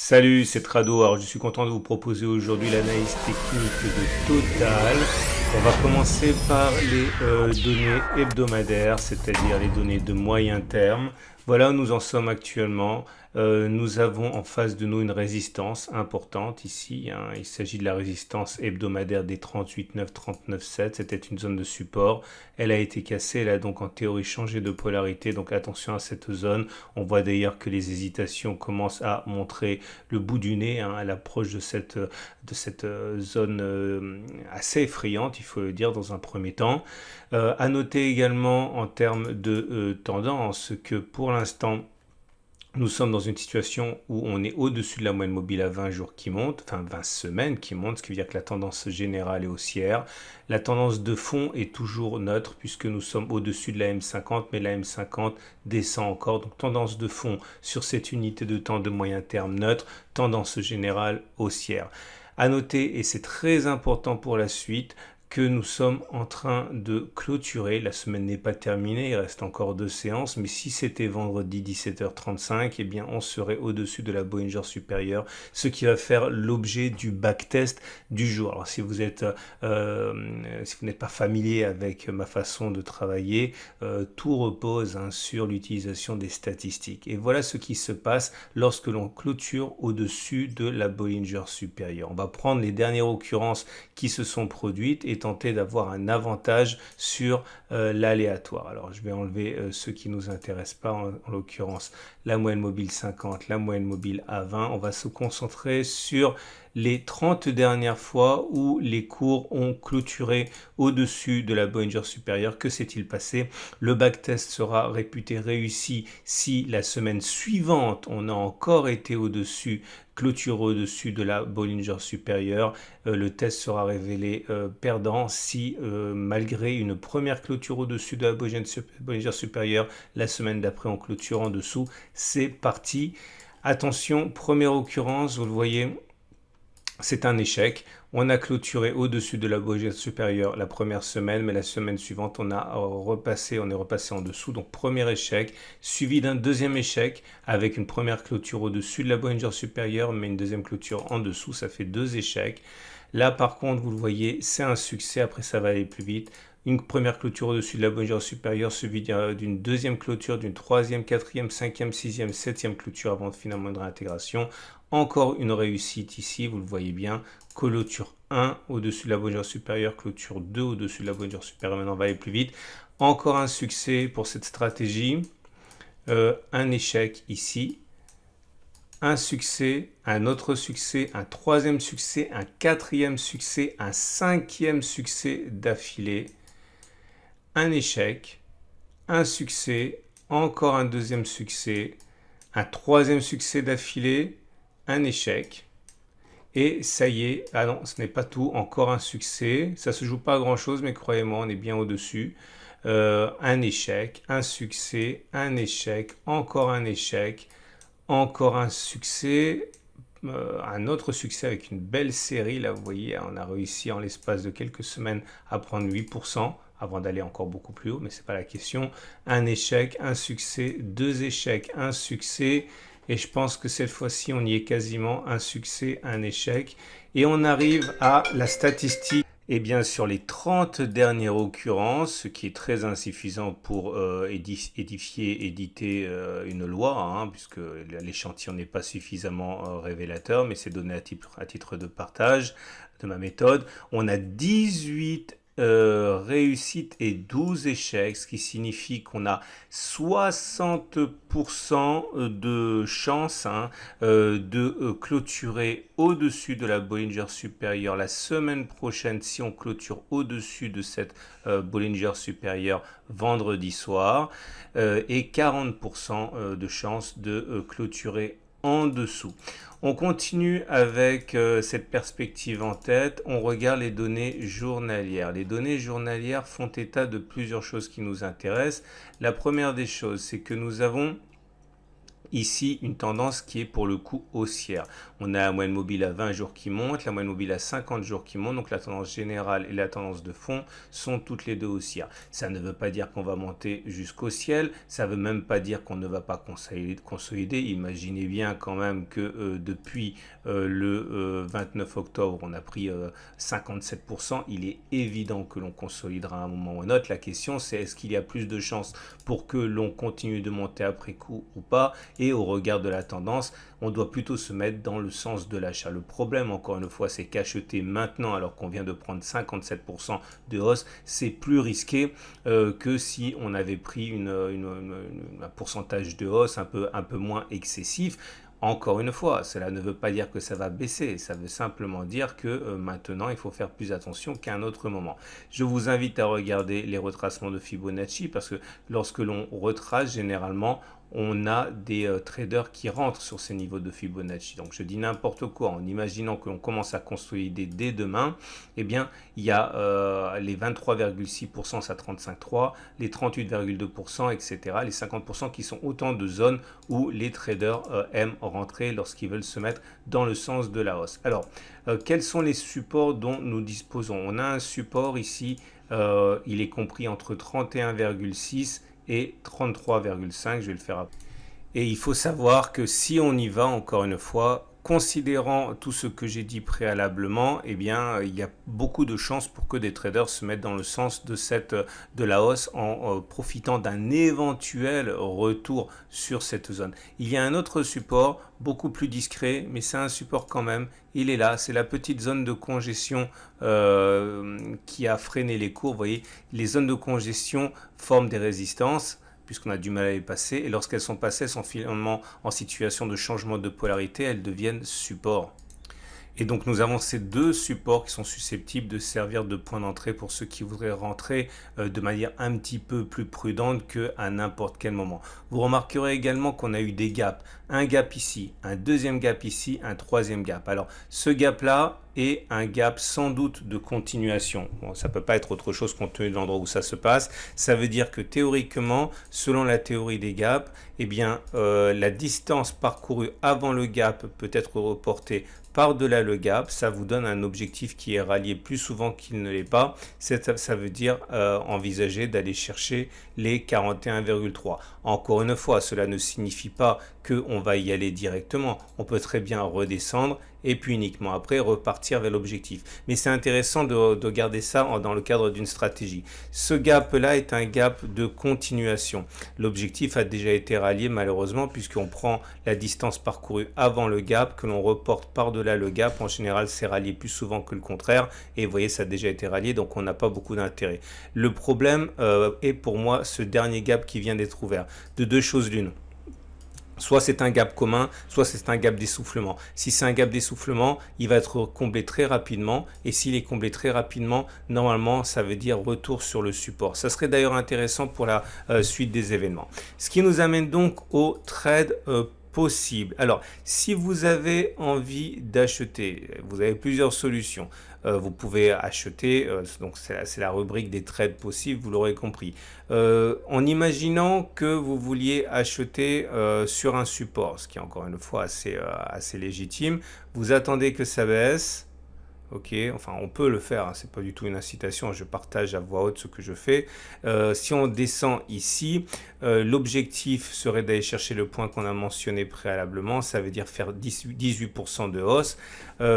Salut, c'est Trado. Alors, je suis content de vous proposer aujourd'hui l'analyse technique de Total. On va commencer par les données hebdomadaires, c'est-à-dire les données de moyen terme. Voilà où nous en sommes actuellement. Nous avons en face de nous une résistance importante ici, hein. Il s'agit de la résistance hebdomadaire des 38,9, 39,7. C'était une zone de support. Elle a été cassée. Elle a donc en théorie changé de polarité. Donc attention à cette zone. On voit d'ailleurs que les hésitations commencent à montrer le bout du nez, hein, à l'approche de cette zone assez effrayante, il faut le dire dans un premier temps. À noter également en termes de tendance que pour l'instant, nous sommes dans une situation où on est au-dessus de la moyenne mobile à 20 jours qui monte, enfin 20 semaines qui monte, ce qui veut dire que la tendance générale est haussière. La tendance de fond est toujours neutre puisque nous sommes au-dessus de la M50, mais la M50 descend encore. Donc tendance de fond sur cette unité de temps de moyen terme neutre, tendance générale haussière. À noter, et c'est très important pour la suite, que nous sommes en train de clôturer. La semaine n'est pas terminée, il reste encore 2 séances, mais si c'était vendredi 17h35, eh bien on serait au-dessus de la Bollinger supérieure, ce qui va faire l'objet du backtest du jour. Alors si vous n'êtes pas familier avec ma façon de travailler, tout repose, hein, sur l'utilisation des statistiques. Et voilà ce qui se passe lorsque l'on clôture au-dessus de la Bollinger supérieure. On va prendre les dernières occurrences qui se sont produites et tenter d'avoir un avantage sur l'aléatoire. Alors je vais enlever ceux qui ne nous intéressent pas, en l'occurrence la moyenne mobile 50, la moyenne mobile A20. On va se concentrer sur les 30 dernières fois où les cours ont clôturé au-dessus de la Bollinger supérieure. Que s'est-il passé? Le backtest sera réputé réussi si la semaine suivante on a encore été au-dessus, clôture au-dessus de la Bollinger supérieure. Le test sera révélé perdant si malgré une première clôture au-dessus de la Bollinger supérieure, la semaine d'après on clôture en dessous. C'est parti. Attention, première occurrence, vous le voyez, c'est un échec. On a clôturé au-dessus de la Bollinger supérieure la première semaine, mais la semaine suivante, on est repassé en dessous. Donc, premier échec, suivi d'un deuxième échec avec une première clôture au-dessus de la Bollinger supérieure, mais une deuxième clôture en dessous. Ça fait 2 échecs. Là, par contre, vous le voyez, c'est un succès. Après, ça va aller plus vite. Une première clôture au-dessus de la Bollinger supérieure, suivie d'une deuxième clôture, d'une troisième, quatrième, cinquième, sixième, septième clôture avant finalement une réintégration. Encore une réussite ici, vous le voyez bien. Clôture 1 au-dessus de la Bollinger supérieure, clôture 2 au-dessus de la Bollinger supérieure. Maintenant, on va aller plus vite. Encore un succès pour cette stratégie. Un échec ici. Un succès, un autre succès, un troisième succès, un quatrième succès, un cinquième succès d'affilée. Un échec, un succès, encore un deuxième succès, un troisième succès d'affilée, un échec. Et ça y est, ah non, ce n'est pas tout, encore un succès. Ça ne se joue pas à grand chose, mais croyez-moi, on est bien au-dessus. Un échec, un succès, un échec, encore un échec, encore un succès, un autre succès avec une belle série. Là, vous voyez, on a réussi en l'espace de quelques semaines à prendre 8%. Avant d'aller encore beaucoup plus haut, mais ce n'est pas la question. Un échec, un succès, 2 échecs, un succès. Et je pense que cette fois-ci, on y est quasiment. Un succès, un échec. Et on arrive à la statistique. Et bien sur les 30 dernières occurrences, ce qui est très insuffisant pour éditer une loi, hein, puisque l'échantillon n'est pas suffisamment révélateur, mais c'est donné à titre de partage de ma méthode. On a 18 réussites et 12 échecs, ce qui signifie qu'on a 60% de chance, hein, de clôturer au-dessus de la Bollinger supérieure la semaine prochaine si on clôture au-dessus de cette Bollinger supérieure vendredi soir, et 40% de chance de clôturer en dessous. On continue avec cette perspective en tête. On regarde les données journalières. Les données journalières font état de plusieurs choses qui nous intéressent. La première des choses, c'est que nous avons ici une tendance qui est pour le coup haussière. On a la moyenne mobile à 20 jours qui monte, la moyenne mobile à 50 jours qui monte, donc la tendance générale et la tendance de fond sont toutes les deux haussières. Ça ne veut pas dire qu'on va monter jusqu'au ciel, ça ne veut même pas dire qu'on ne va pas consolider. Imaginez bien quand même que depuis le 29 octobre, on a pris 57%. Il est évident que l'on consolidera à un moment ou à un autre. La question c'est est-ce qu'il y a plus de chances pour que l'on continue de monter après coup ou pas? Et au regard de la tendance, on doit plutôt se mettre dans le sens de l'achat. Le problème, encore une fois, c'est qu'acheter maintenant, alors qu'on vient de prendre 57% de hausse, c'est plus risqué que si on avait pris un pourcentage de hausse un peu moins excessif. Encore une fois, cela ne veut pas dire que ça va baisser, ça veut simplement dire que maintenant, il faut faire plus attention qu'à un autre moment. Je vous invite à regarder les retracements de Fibonacci parce que lorsque l'on retrace, généralement, on a des traders qui rentrent sur ces niveaux de Fibonacci. Donc je dis n'importe quoi en imaginant que l'on commence à consolider dès demain. Eh bien, il y a les 23,6%, ça 35,3%, les 38,2%, etc. Les 50% qui sont autant de zones où les traders aiment rentrer lorsqu'ils veulent se mettre dans le sens de la hausse. Alors, quels sont les supports dont nous disposons? On a un support ici, il est compris entre 31,6 et 33,5, je vais le faire après. Et il faut savoir que si on y va, encore une fois, considérant tout ce que j'ai dit préalablement, eh bien, il y a beaucoup de chances pour que des traders se mettent dans le sens de la hausse en profitant d'un éventuel retour sur cette zone. Il y a un autre support, beaucoup plus discret, mais c'est un support quand même. Il est là, c'est la petite zone de congestion qui a freiné les cours. Vous voyez, les zones de congestion forment des résistances puisqu'on a du mal à les passer, et lorsqu'elles sont passées, elles sont finalement en situation de changement de polarité, elles deviennent support. Et donc nous avons ces deux supports qui sont susceptibles de servir de point d'entrée pour ceux qui voudraient rentrer de manière un petit peu plus prudente qu'à n'importe quel moment. Vous remarquerez également qu'on a eu des gaps. Un gap ici, un deuxième gap ici, un troisième gap. Alors ce gap-là est un gap sans doute de continuation. Bon, ça ne peut pas être autre chose compte tenu de l'endroit où ça se passe. Ça veut dire que théoriquement, selon la théorie des gaps, eh bien, la distance parcourue avant le gap peut être reportée par-delà le gap. Ça vous donne un objectif qui est rallié plus souvent qu'il ne l'est pas. Ça veut dire envisager d'aller chercher les 41,3. Encore une fois, cela ne signifie pas qu'on va y aller directement. On peut très bien redescendre et puis uniquement après repartir vers l'objectif. Mais c'est intéressant de garder ça dans le cadre d'une stratégie. Ce gap-là est un gap de continuation. L'objectif a déjà été rallié malheureusement puisqu'on prend la distance parcourue avant le gap que l'on reporte par-delà le gap. En général, c'est rallié plus souvent que le contraire. Et vous voyez, ça a déjà été rallié, donc on n'a pas beaucoup d'intérêt. Le problème est pour moi ce dernier gap qui vient d'être ouvert. De deux choses l'une. Soit c'est un gap commun, soit c'est un gap d'essoufflement. Si c'est un gap d'essoufflement, il va être comblé très rapidement. Et s'il est comblé très rapidement, normalement, ça veut dire retour sur le support. Ça serait d'ailleurs intéressant pour la suite des événements. Ce qui nous amène donc au trade possible. Alors, si vous avez envie d'acheter, vous avez plusieurs solutions. Vous pouvez acheter, donc c'est la rubrique des trades possibles, vous l'aurez compris. En imaginant que vous vouliez acheter sur un support, ce qui est encore une fois assez légitime, vous attendez que ça baisse. Ok, enfin on peut le faire, hein, c'est pas du tout une incitation, je partage à voix haute ce que je fais. Si on descend ici, l'objectif serait d'aller chercher le point qu'on a mentionné préalablement, ça veut dire faire 18% de hausse.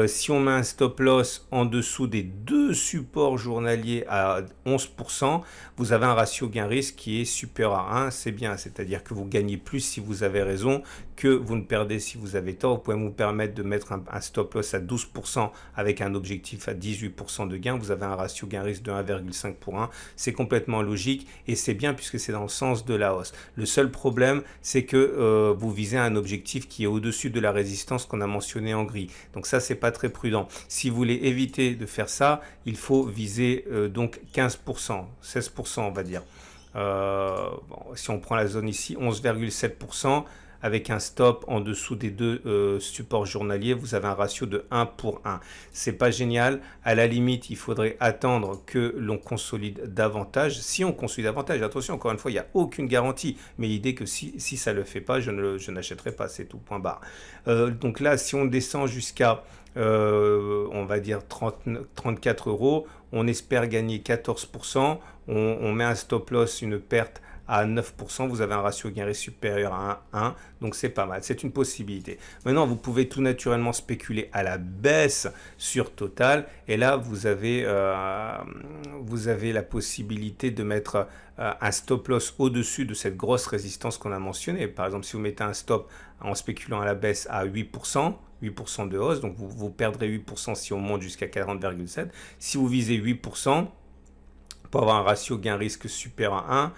Si on met un stop loss en dessous des deux supports journaliers à 11%, vous avez un ratio gain-risque qui est supérieur à 1, c'est bien, c'est-à-dire que vous gagnez plus si vous avez raison que vous ne perdez si vous avez tort. Vous pouvez vous permettre de mettre un stop loss à 12% avec un objectif à 18% de gain, vous avez un ratio gain-risque de 1,5 pour 1, c'est complètement logique et c'est bien puisque c'est dans le sens de la hausse. Le seul problème, c'est que vous visez un objectif qui est au-dessus de la résistance qu'on a mentionné en gris. Donc ça, c'est pas très prudent. Si vous voulez éviter de faire ça, il faut viser donc 15%, 16% on va dire. Bon, si on prend la zone ici, 11,7%, avec un stop en dessous des deux supports journaliers, vous avez un ratio de 1 pour 1. C'est pas génial. À la limite, il faudrait attendre que l'on consolide davantage. Si on consolide davantage, attention, encore une fois, il n'y a aucune garantie. Mais l'idée que si ça ne le fait pas, je n'achèterai pas, c'est tout, point barre. Donc là, si on descend jusqu'à on va dire 34 euros, on espère gagner 14%, on met un stop loss, une perte à 9%, vous avez un ratio gain-risque supérieur à 1, donc c'est pas mal, c'est une possibilité. Maintenant, vous pouvez tout naturellement spéculer à la baisse sur Total, et là, vous avez la possibilité de mettre un stop loss au-dessus de cette grosse résistance qu'on a mentionnée. Par exemple, si vous mettez un stop en spéculant à la baisse à 8%, 8% de hausse, donc vous perdrez 8% si on monte jusqu'à 40,7. Si vous visez 8%, pour avoir un ratio gain-risque supérieur à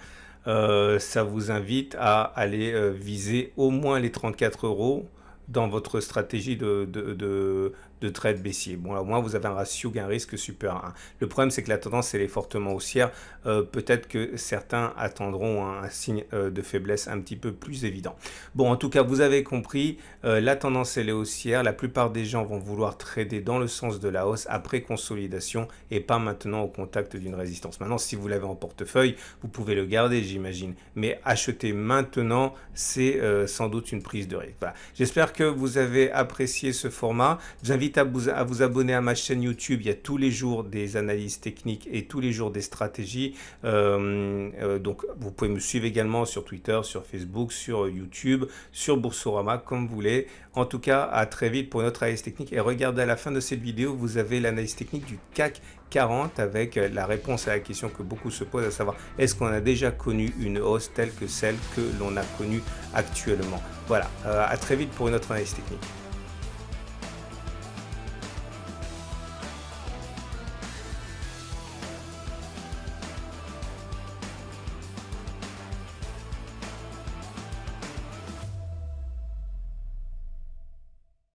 1, ça vous invite à aller viser au moins les 34 euros dans votre stratégie de trade baissier. Bon, là, au moins, vous avez un ratio gain-risque supérieur à 1. Le problème, c'est que la tendance, elle est fortement haussière. Peut-être que certains attendront un signe de faiblesse un petit peu plus évident. Bon, en tout cas, vous avez compris, la tendance, elle est haussière. La plupart des gens vont vouloir trader dans le sens de la hausse après consolidation et pas maintenant au contact d'une résistance. Maintenant, si vous l'avez en portefeuille, vous pouvez le garder, j'imagine. Mais acheter maintenant, c'est sans doute une prise de risque. Voilà. J'espère que vous avez apprécié ce format. J'invite à vous abonner à ma chaîne YouTube. Il y a tous les jours des analyses techniques et tous les jours des stratégies. Donc, vous pouvez me suivre également sur Twitter, sur Facebook, sur YouTube, sur Boursorama, comme vous voulez. En tout cas, à très vite pour une autre analyse technique. Et regardez à la fin de cette vidéo, vous avez l'analyse technique du CAC 40 avec la réponse à la question que beaucoup se posent, à savoir est-ce qu'on a déjà connu une hausse telle que celle que l'on a connue actuellement. Voilà, à très vite pour une autre analyse technique.